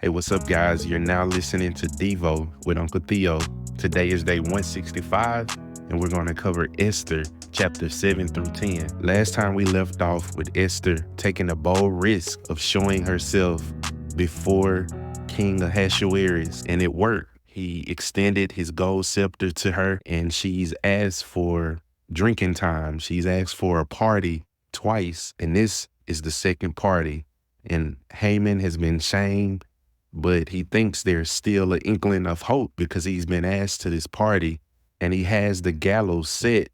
Hey, what's up, guys? You're now listening to Devo with Uncle Theo. Today is day 165, and we're going to cover Esther, chapter 7 through 10. Last time we left off with Esther taking a bold risk of showing herself before King Ahasuerus, and it worked. He extended his gold scepter to her, and she's asked for drinking time. She's asked for a party twice, and this is the second party. And Haman has been shamed, but he thinks there's still an inkling of hope because he's been asked to this party and he has the gallows set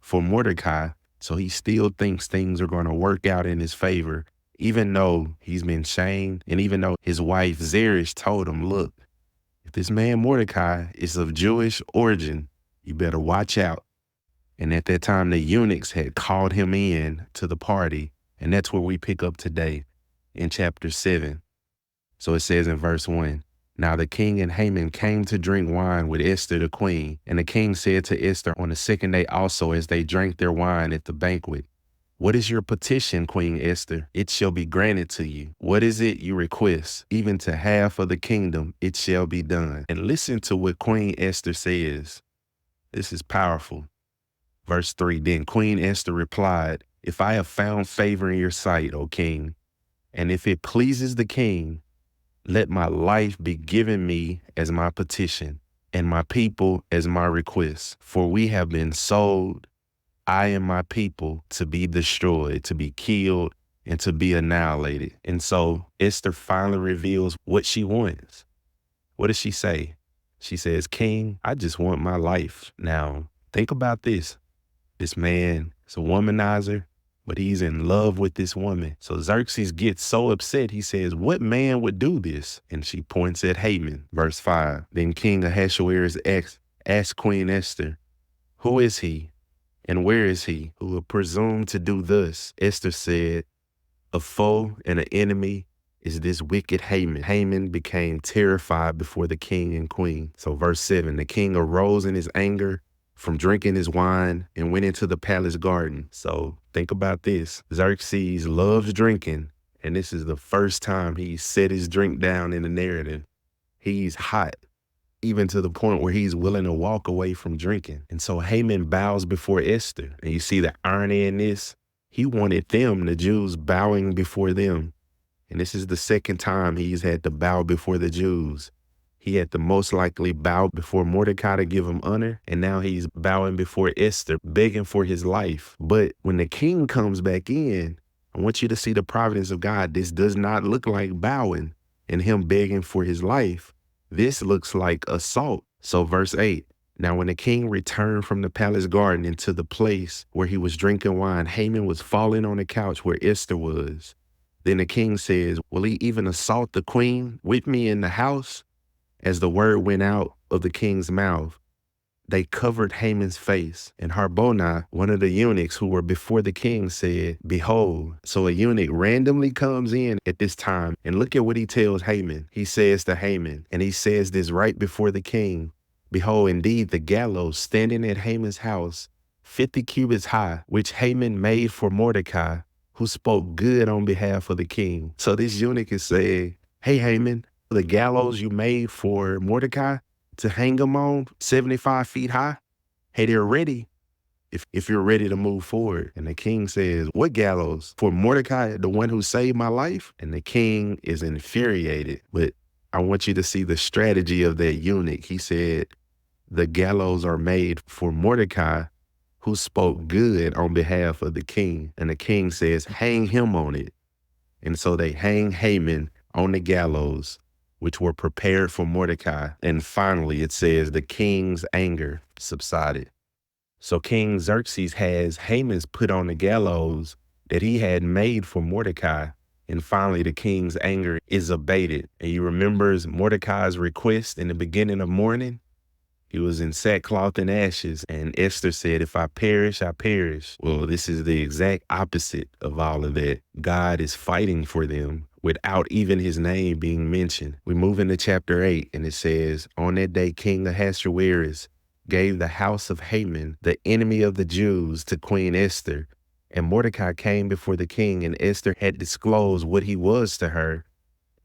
for Mordecai. So he still thinks things are going to work out in his favor, even though he's been shamed. And even though his wife Zeresh told him, look, if this man Mordecai is of Jewish origin, you better watch out. And at that time, the eunuchs had called him in to the party. And that's where we pick up today in chapter 7. So it says in verse 1, now the king and Haman came to drink wine with Esther the queen. And the king said to Esther on the second day also as they drank their wine at the banquet, what is your petition, Queen Esther? It shall be granted to you. What is it you request? Even to half of the kingdom, it shall be done. And listen to what Queen Esther says. This is powerful. Verse 3, then Queen Esther replied, if I have found favor in your sight, O king, and if it pleases the king, let my life be given me as my petition, and my people as my request. For we have been sold, I and my people, to be destroyed, to be killed, and to be annihilated. And so Esther finally reveals what she wants. What does she say? She says, King, I just want my life. Now, think about this. This man is a womanizer, but he's in love with this woman. So Xerxes gets so upset, he says, what man would do this? And she points at Haman. Verse 5, then King Ahasuerus asked Queen Esther, who is he and where is he who will presume to do thus? Esther said, a foe and an enemy is this wicked Haman. Haman became terrified before the king and queen. So verse 7, the king arose in his anger from drinking his wine and went into the palace garden. So think about this. Xerxes loves drinking, and this is the first time he set his drink down in the narrative. He's hot, even to the point where he's willing to walk away from drinking. And so Haman bows before Esther. And you see the irony in this? He wanted them, the Jews, bowing before them. And this is the second time he's had to bow before the Jews. He had to most likely bow before Mordecai to give him honor, and now he's bowing before Esther, begging for his life. But when the king comes back in, I want you to see the providence of God. This does not look like bowing and him begging for his life. This looks like assault. So verse 8, now when the king returned from the palace garden into the place where he was drinking wine, Haman was falling on the couch where Esther was. Then the king says, will he even assault the queen with me in the house? As the word went out of the king's mouth, they covered Haman's face. And Harbonah, one of the eunuchs who were before the king, said, behold. So a eunuch randomly comes in at this time. And look at what he tells Haman. He says to Haman, and he says this right before the king, behold, indeed the gallows standing at Haman's house, 50 cubits high, which Haman made for Mordecai, who spoke good on behalf of the king. So this eunuch is saying, hey, Haman, the gallows you made for Mordecai to hang him on 75 feet high, hey, they're ready if you're ready to move forward. And the king says, what gallows? For Mordecai, the one who saved my life? And the king is infuriated. But I want you to see the strategy of that eunuch. He said, the gallows are made for Mordecai, who spoke good on behalf of the king. And the king says, hang him on it. And so they hang Haman on the gallows, which were prepared for Mordecai. And finally, it says the king's anger subsided. So King Xerxes has Haman's put on the gallows that he had made for Mordecai. And finally, the king's anger is abated. And he remembers Mordecai's request in the beginning of mourning. He was in sackcloth and ashes. And Esther said, if I perish, I perish. Well, this is the exact opposite of all of that. God is fighting for them without even his name being mentioned. We move into chapter 8, and it says, on that day, King Ahasuerus gave the house of Haman, the enemy of the Jews, to Queen Esther. And Mordecai came before the king, and Esther had disclosed what he was to her.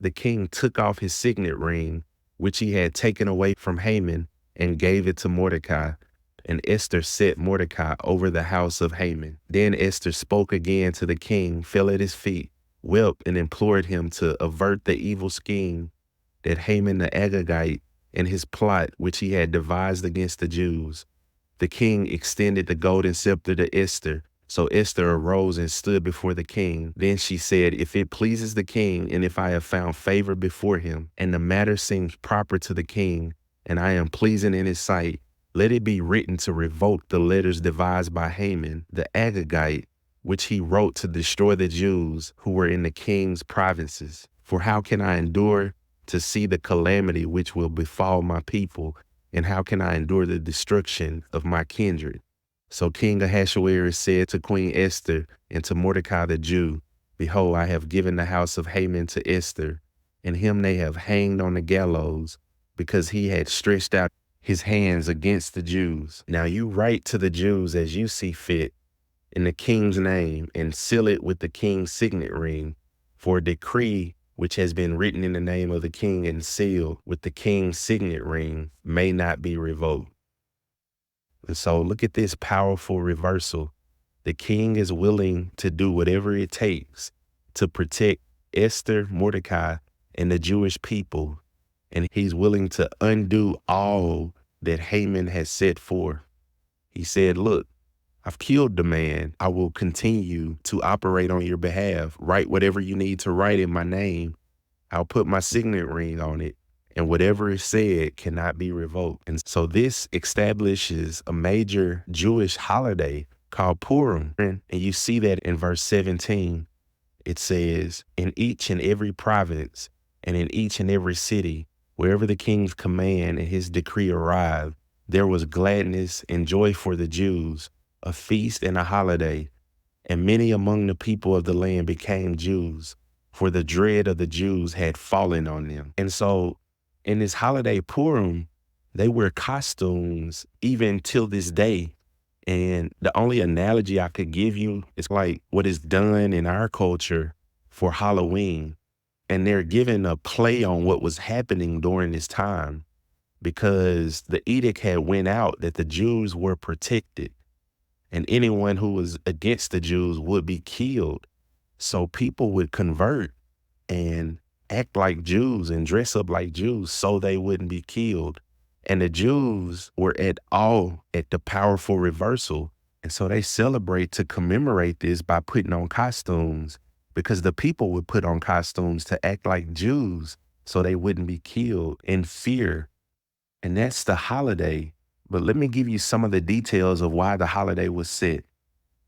the king took off his signet ring, which he had taken away from Haman, and gave it to Mordecai. And Esther set Mordecai over the house of Haman. Then Esther spoke again to the king, fell at his feet, wept, and implored him to avert the evil scheme that Haman the Agagite and his plot which he had devised against the Jews. The king extended the golden scepter to Esther. So Esther arose and stood before the king. Then she said, if it pleases the king, and if I have found favor before him, and the matter seems proper to the king, and I am pleasing in his sight, let it be written to revoke the letters devised by Haman the Agagite, which he wrote to destroy the Jews who were in the king's provinces. For how can I endure to see the calamity which will befall my people, and how can I endure the destruction of my kindred? So King Ahasuerus said to Queen Esther and to Mordecai the Jew, behold, I have given the house of Haman to Esther, and him they have hanged on the gallows, because he had stretched out his hands against the Jews. Now you write to the Jews as you see fit, in the king's name, and seal it with the king's signet ring, for a decree which has been written in the name of the king and sealed with the king's signet ring may not be revoked. And so look at this powerful reversal. The king is willing to do whatever it takes to protect Esther, Mordecai, and the Jewish people. And he's willing to undo all that Haman has set forth. He said, look, I've killed the man. I will continue to operate on your behalf. Write whatever you need to write in my name. I'll put my signet ring on it, and whatever is said cannot be revoked. And so this establishes a major Jewish holiday called Purim. And you see that in verse 17. It says, in each and every province and in each and every city, wherever the king's command and his decree arrived, there was gladness and joy for the Jews, a feast and a holiday. And many among the people of the land became Jews, for the dread of the Jews had fallen on them. And so in this holiday Purim, they wear costumes even till this day. And the only analogy I could give you is like what is done in our culture for Halloween. And they're giving a play on what was happening during this time, because the edict had went out that the Jews were protected and anyone who was against the Jews would be killed. So people would convert and act like Jews and dress up like Jews so they wouldn't be killed. And the Jews were at awe at the powerful reversal. And so they celebrate to commemorate this by putting on costumes, because the people would put on costumes to act like Jews so they wouldn't be killed in fear. And that's the holiday. But let me give you some of the details of why the holiday was set.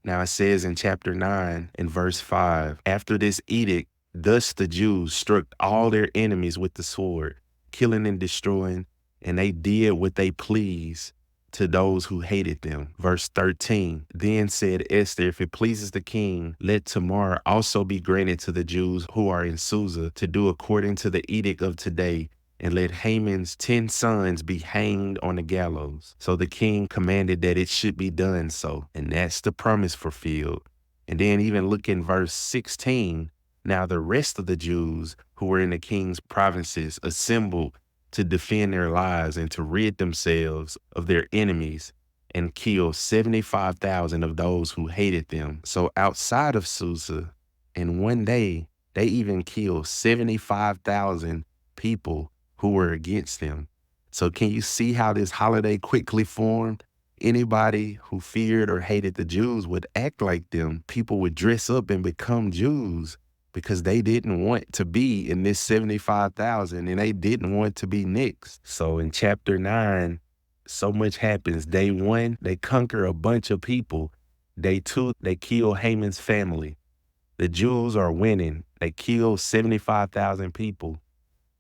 Now it says in chapter 9 and verse 5, after this edict, thus the Jews struck all their enemies with the sword, killing and destroying, and they did what they pleased to those who hated them. Verse 13, then said Esther, if it pleases the king, let tomorrow also be granted to the Jews who are in Susa to do according to the edict of today, and let Haman's 10 sons be hanged on the gallows. So the king commanded that it should be done so. And that's the promise fulfilled. And then even look in verse 16. Now the rest of the Jews who were in the king's provinces assembled to defend their lives and to rid themselves of their enemies, and kill 75,000 of those who hated them. So outside of Susa, in one day, they even killed 75,000 people who were against them. So can you see how this holiday quickly formed? Anybody who feared or hated the Jews would act like them. People would dress up and become Jews because they didn't want to be in this 75,000 and they didn't want to be next. So in chapter 9, so much happens. Day 1, they conquer a bunch of people. Day 2, they kill Haman's family. The Jews are winning. They kill 75,000 people.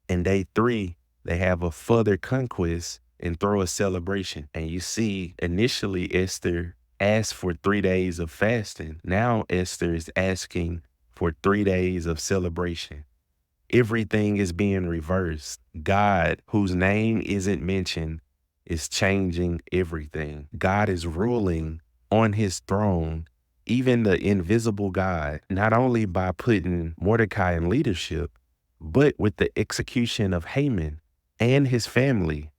And day 3, they have a further conquest and throw a celebration. And you see, initially Esther asked for 3 days of fasting. Now Esther is asking for 3 days of celebration. Everything is being reversed. God, whose name isn't mentioned, is changing everything. God is ruling on his throne, even the invisible God, not only by putting Mordecai in leadership, But with the execution of Haman and his family,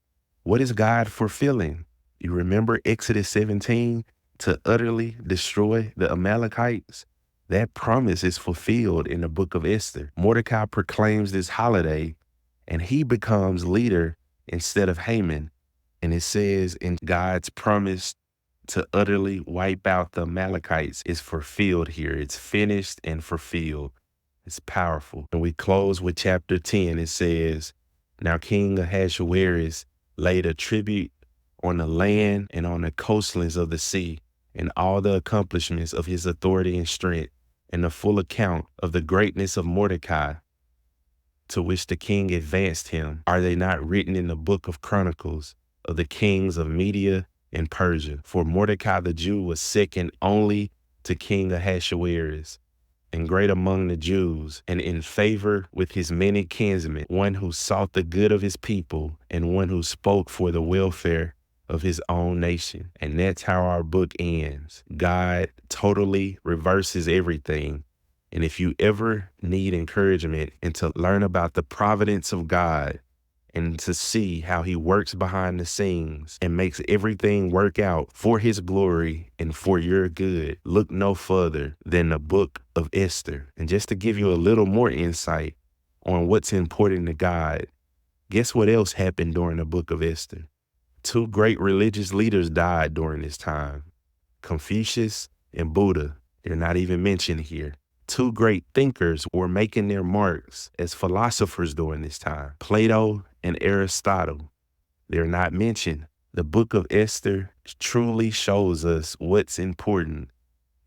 what is God fulfilling? You remember Exodus 17, to utterly destroy the Amalekites? That promise is fulfilled in the book of Esther. Mordecai proclaims this holiday and he becomes leader instead of Haman. And it says in God's promise to utterly wipe out the Amalekites is fulfilled here. It's finished and fulfilled. It's powerful. And we close with chapter 10. It says, now King Ahasuerus laid a tribute on the land and on the coastlands of the sea, and all the accomplishments of his authority and strength, and the full account of the greatness of Mordecai, to which the king advanced him. Are they not written in the book of Chronicles of the kings of Media and Persia? For Mordecai the Jew was second only to King Ahasuerus, and great among the Jews, and in favor with his many kinsmen, one who sought the good of his people, and one who spoke for the welfare of his own nation. And that's how our book ends. God totally reverses everything. And if you ever need encouragement and to learn about the providence of God and to see how he works behind the scenes and makes everything work out for his glory and for your good, look no further than the book of Esther. And just to give you a little more insight on what's important to God, guess what else happened during the book of Esther? Two great religious leaders died during this time, Confucius and Buddha. They're not even mentioned here. Two great thinkers were making their marks as philosophers during this time, Plato and Aristotle. They're not mentioned. The book of Esther truly shows us what's important,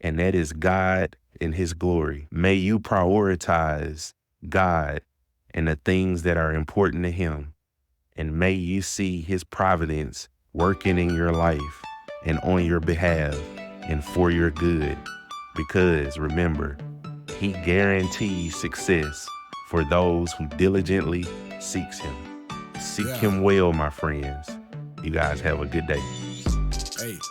and that is God and his glory. May you prioritize God and the things that are important to him, and may you see his providence working in your life and on your behalf and for your good, because remember, he guarantees success for those who diligently seeks him. Seek him well, my friends. You guys have a good day. Hey.